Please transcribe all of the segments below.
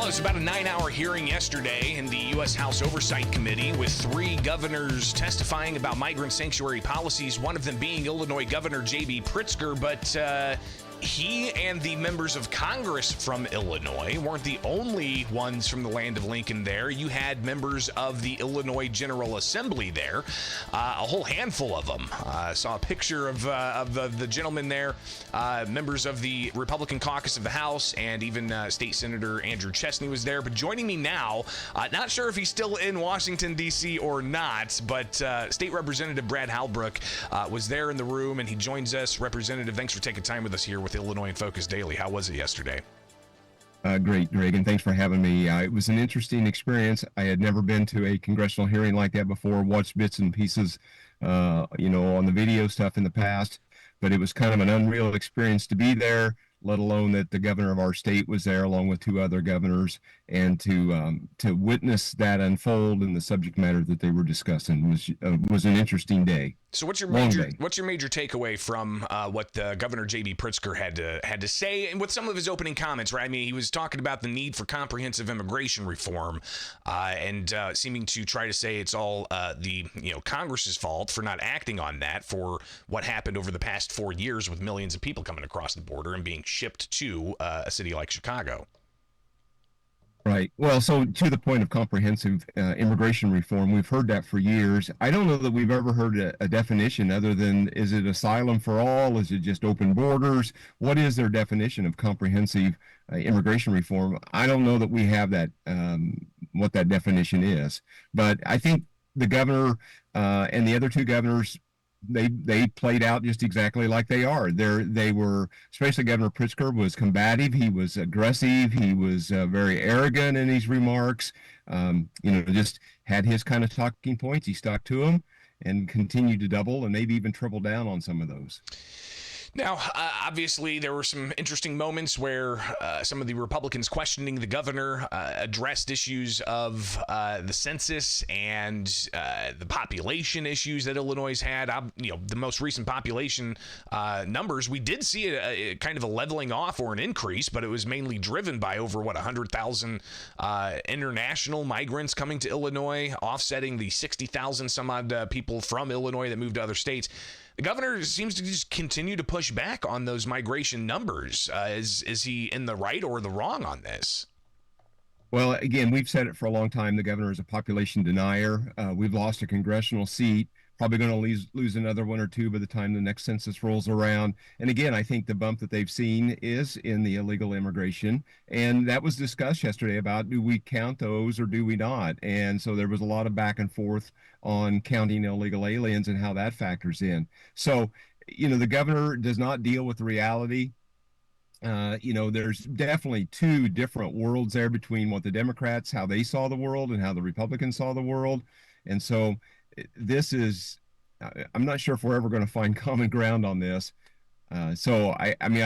Well, it was about a 9-hour hearing yesterday in the U.S. House Oversight Committee with 3 governors testifying about migrant sanctuary policies, one of them being Illinois Governor J.B. Pritzker, but he and the members of Congress from Illinois weren't the only ones from the land of Lincoln there. You had members of the Illinois General Assembly there, a whole handful of them. Saw a picture of the gentleman there, members of the Republican caucus of the House, and even State Senator Andrew Chesney was there. But joining me now, not sure if he's still in Washington, D.C. or not, but State Representative Brad Halbrook was there in the room, and he joins us. Representative, thanks for taking time with us here with Illinois in Focus Daily. How was it yesterday? Great, Greg, and thanks for having me. It was an interesting experience. I had never been to a congressional hearing like that before, watched bits and pieces, on the video stuff in the past, but it was kind of an unreal experience to be there, let alone that the governor of our state was there along with 2 other governors, and to witness that unfold and the subject matter that they were discussing was an interesting day. So what's your major takeaway from what Governor J.B. Pritzker had to say, and with some of his opening comments, right? I mean, he was talking about the need for comprehensive immigration reform, and seeming to try to say it's all the Congress's fault for not acting on that, for what happened over the past 4 years with millions of people coming across the border and being shipped to a city like Chicago. Right. Well, so to the point of comprehensive immigration reform, we've heard that for years. I don't know that we've ever heard a definition other than, is it asylum for all? Is it just open borders? What is their definition of comprehensive immigration reform? I don't know that we have that, what that definition is. But I think the governor and the other 2 governors, they played out just exactly like they are. They were, especially Governor Pritzker, was combative. He was aggressive. He was very arrogant in his remarks. Just had his kind of talking points. He stuck to them and continued to double and maybe even triple down on some of those. Now, obviously, there were some interesting moments where some of the Republicans questioning the governor addressed issues of the census and the population issues that Illinois had. The most recent population numbers, we did see a kind of a leveling off or an increase, but it was mainly driven by over 100,000 international migrants coming to Illinois, offsetting the 60,000 some odd people from Illinois that moved to other states. The governor seems to just continue to push back on those migration numbers. Is he in the right or the wrong on this? Well, again, we've said it for a long time. The governor is a population denier. We've lost a congressional seat, probably going to lose another 1 or 2 by the time the next census rolls around. And again, I think the bump that they've seen is in the illegal immigration. And that was discussed yesterday about, do we count those or do we not? And so there was a lot of back and forth on counting illegal aliens and how that factors in. So, the governor does not deal with the reality. There's definitely 2 different worlds there between what the Democrats, how they saw the world, and how the Republicans saw the world. And so this is, I'm not sure if we're ever going to find common ground on this. I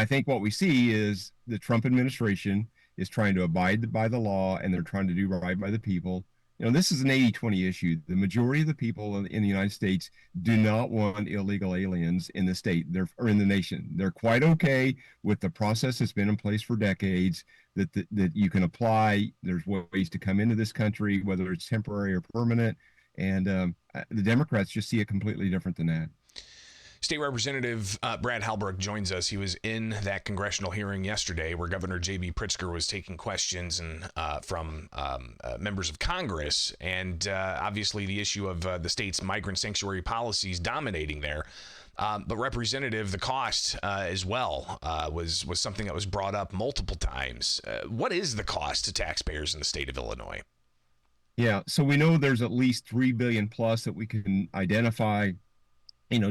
think what we see is the Trump administration is trying to abide by the law, and they're trying to do right by the people. This is an 80-20 issue. The majority of the people in the United States do not want illegal aliens in the state or in the nation. They're quite okay with the process that's been in place for decades, that you can apply. There's ways to come into this country, whether it's temporary or permanent. And the Democrats just see it completely different than that. State Representative Brad Halbrook joins us. He was in that congressional hearing yesterday where Governor J.B. Pritzker was taking questions from members of Congress, and obviously the issue of the state's migrant sanctuary policies dominating there. But Representative, the cost as well was something that was brought up multiple times. What is the cost to taxpayers in the state of Illinois? Yeah, so we know there's at least $3 billion plus that we can identify,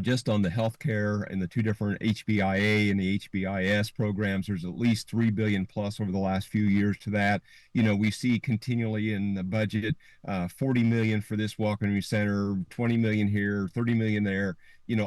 just on the healthcare and the 2 different HBIA and the HBIS programs. There's at least $3 billion plus over the last few years to that. We see continually in the budget, $40 million for this welcoming center, $20 million here, $30 million there.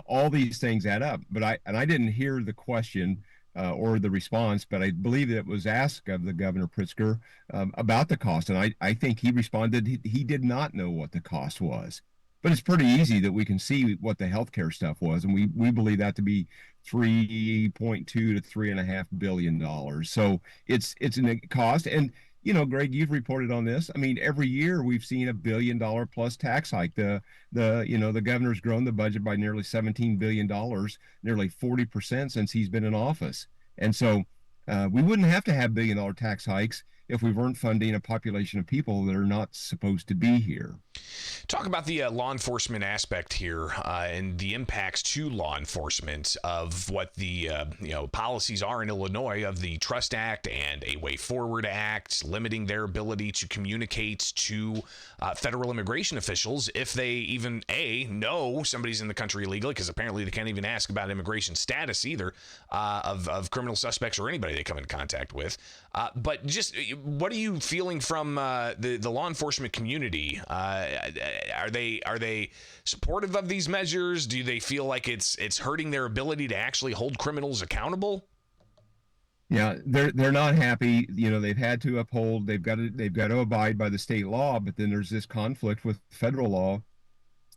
All these things add up. But I didn't hear the question or the response, but I believe it was asked of the Governor Pritzker about the cost. And I think he responded he did not know what the cost was. But it's pretty easy that we can see what the healthcare stuff was, and we believe that to be $3.2 to $3.5 billion. So it's a cost, and Greg, you've reported on this. I mean, every year we've seen $1 billion plus tax hike. The governor's grown the budget by nearly $17 billion, nearly 40% since he's been in office. And so we wouldn't have to have $1 billion tax hikes if we weren't funding a population of people that are not supposed to be here. Talk about the law enforcement aspect here and the impacts to law enforcement of what the policies are in Illinois of the Trust Act and a Way Forward Act, limiting their ability to communicate to federal immigration officials if they even know somebody's in the country illegally, because apparently they can't even ask about immigration status either of criminal suspects or anybody they come in contact with. But just what are you feeling from the law enforcement community? Are they supportive of these measures? Do they feel like it's hurting their ability to actually hold criminals accountable? Yeah, they're not happy. They've had to uphold. They've got to abide by the state law, but then there's this conflict with federal law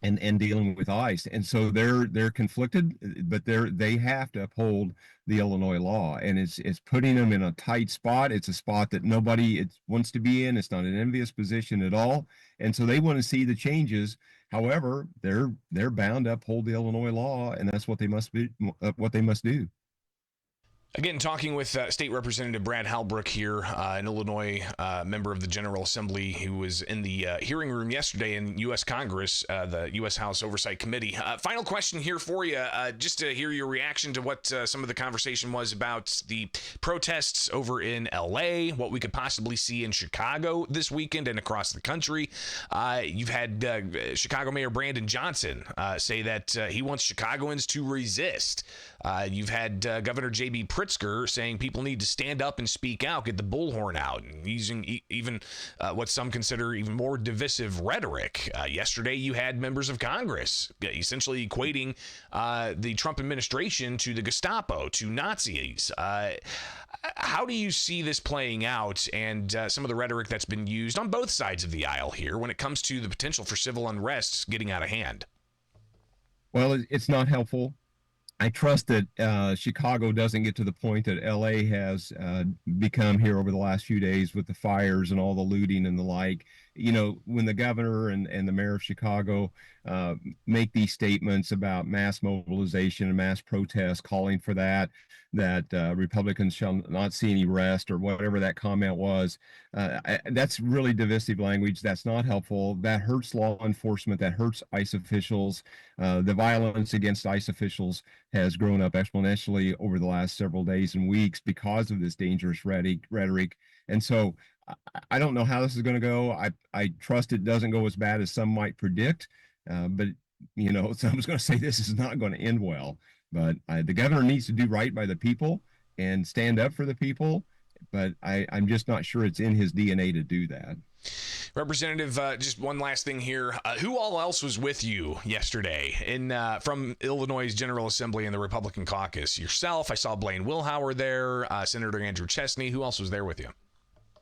and dealing with ICE, and so they're conflicted, but they have to uphold the Illinois law, and it's putting them in a tight spot. It's a spot that nobody wants to be in. It's not an envious position at all, and so they want to see the changes. However, they're bound to uphold the Illinois law, and that's what they must be, what they must do. Again, talking with State Representative Brad Halbrook here, an Illinois member of the General Assembly who was in the hearing room yesterday in U.S. Congress, the U.S. House Oversight Committee. Final question here for you, just to hear your reaction to what some of the conversation was about the protests over in L.A., what we could possibly see in Chicago this weekend and across the country. You've had Chicago Mayor Brandon Johnson say that he wants Chicagoans to resist. You've had Governor J.B. Pritzker saying people need to stand up and speak out, get the bullhorn out, and using even what some consider even more divisive rhetoric. Yesterday, you had members of Congress essentially equating the Trump administration to the Gestapo, to Nazis. How do you see this playing out and some of the rhetoric that's been used on both sides of the aisle here when it comes to the potential for civil unrest getting out of hand? Well, it's not helpful. I trust that Chicago doesn't get to the point that LA has become here over the last few days with the fires and all the looting and the like. When the governor and the mayor of Chicago make these statements about mass mobilization and mass protests, calling for that Republicans shall not see any rest or whatever that comment was, that's really divisive language. That's not helpful. That hurts law enforcement. That hurts ICE officials. The violence against ICE officials has grown up exponentially over the last several days and weeks because of this dangerous rhetoric. And so I don't know how this is going to go. I trust it doesn't go as bad as some might predict. But someone's going to say this is not going to end well. But the governor needs to do right by the people and stand up for the people. But I'm just not sure it's in his DNA to do that. Representative, just one last thing here. Who all else was with you yesterday from Illinois' General Assembly and the Republican caucus? Yourself, I saw Blaine Wilhauer there, Senator Andrew Chesney. Who else was there with you?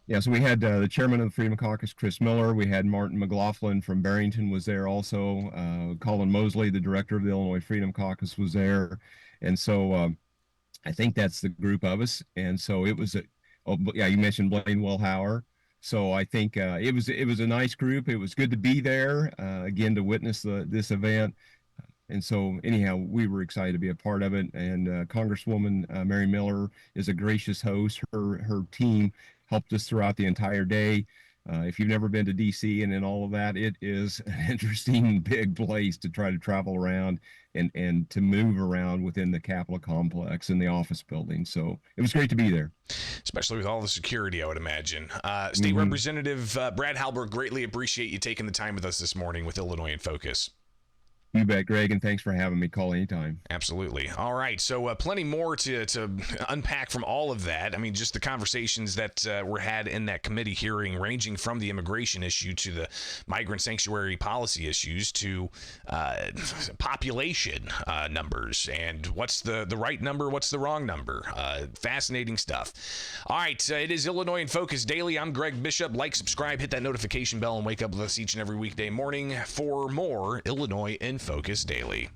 Yeah, so we had the chairman of the Freedom Caucus, Chris Miller. We had Martin McLaughlin from Barrington was there also. Colin Mosley, the director of the Illinois Freedom Caucus, was there. And so I think that's the group of us. And so it was, you mentioned Blaine Wilhauer. So I think it was a nice group. It was good to be there, again, to witness this event. And so anyhow, we were excited to be a part of it. And Congresswoman Mary Miller is a gracious host. Her team helped us throughout the entire day. If you've never been to DC and in all of that, it is an interesting big place to try to travel around and to move around within the Capitol complex and the office building. So it was great to be there. Especially with all the security, I would imagine. State Representative Brad Halbrook, greatly appreciate you taking the time with us this morning with Illinois in Focus. You bet, Greg, and thanks for having me. Call anytime. Absolutely. All right, so plenty more to unpack from all of that. I mean, just the conversations that were had in that committee hearing, ranging from the immigration issue to the migrant sanctuary policy issues to population numbers and what's the right number, what's the wrong number. Fascinating stuff. All right, it is Illinois in Focus Daily. I'm Greg Bishop. Like, subscribe, hit that notification bell, and wake up with us each and every weekday morning for more Illinois in Focus Daily.